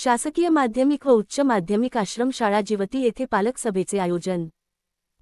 शासकीय माध्यमिक व उच्च माध्यमिक आश्रमशाळा जिवती येथे पालक सभेचे आयोजन।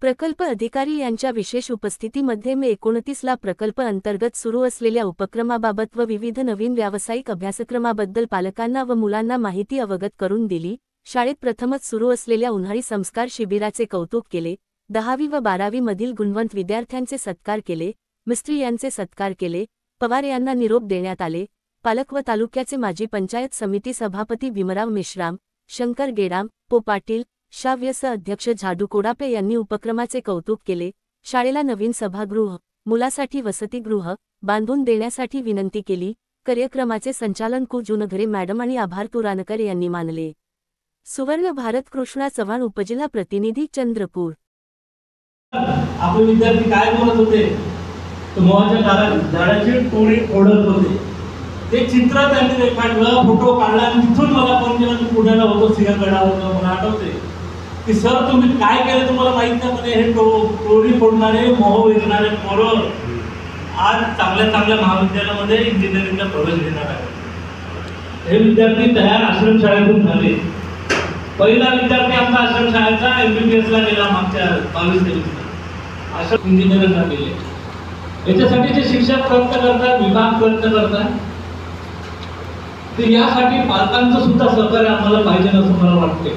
प्रकल्प अधिकारी यांच्या विशेष उपस्थितीमध्ये मे 29 ला प्रकल्प अंतर्गत सुरू असलेल्या उपक्रमाबाबत व विविध नवीन व्यावसायिक अभ्यासक्रमाबद्दल पालकांना व मुलांना माहिती अवगत करून दिली। शाळेत प्रथमच सुरू असलेल्या उन्हाळी संस्कार शिबिराचे कौतुक केले। 10वी व 12वी मधील गुणवंत विद्यार्थ्यांचे सत्कार केले। मिस्त्री यांचे सत्कार केले। पवार यांना निरोप देण्यात आले। पालक व तालुक्याचे माजी पंचायत समिती सभापती भीमराव मेश्राम, शंकर गेडाम, पो पाटील, शाव्यस अध्यक्ष झाडू कोडापे यांनी उपक्रमाचे कौतुक केले। शाळेला नवीन सभागृह, मुलासाठी वसतिगृह बांधून देण्यासाठी विनंती केली। कार्यक्रमाचे संचालन कु जुनघरे मॅडम आणि आभार तुरानकर यांनी मानले। सुवर्ण भारत कृष्णा चव्हाण उपजिल्हा प्रतिनिधी चंद्रपूर। आपले विद्यार्थी काय बोलत होते? मोहाच्या झाडाची टोळी ओढत होते। ते चित्र त्यांनी रेखाटलं, फोटो काढला आणि तिथून मला फोन केला। मी पुण्याला होतो, सिंहगडावर होतो, मला आठवते की सर तुम्ही काय केलं तुम्हाला माहित नाही, म्हणजे हे टोळी फोडणारे मोह विकणारे पोरं आज चांगल्या चांगल्या महाविद्यालयामध्ये इंजिनिअरिंगला प्रवेश घेणार आहेत। हे विद्यार्थी तयार आश्रमशाळेतून झाले। पहिला विद्यार्थी आमचा आश्रमशाळेचा MBBS ला गेला मागच्या 22-23 अशा इंजिनिअरिंगला गेले। याच्यासाठी जे शिक्षक प्रयत्न करतात, विभाग प्रयत्न करतात, तर यासाठी पालकांचं सुद्धा सहकार्य आम्हाला पाहिजे असं मला वाटते।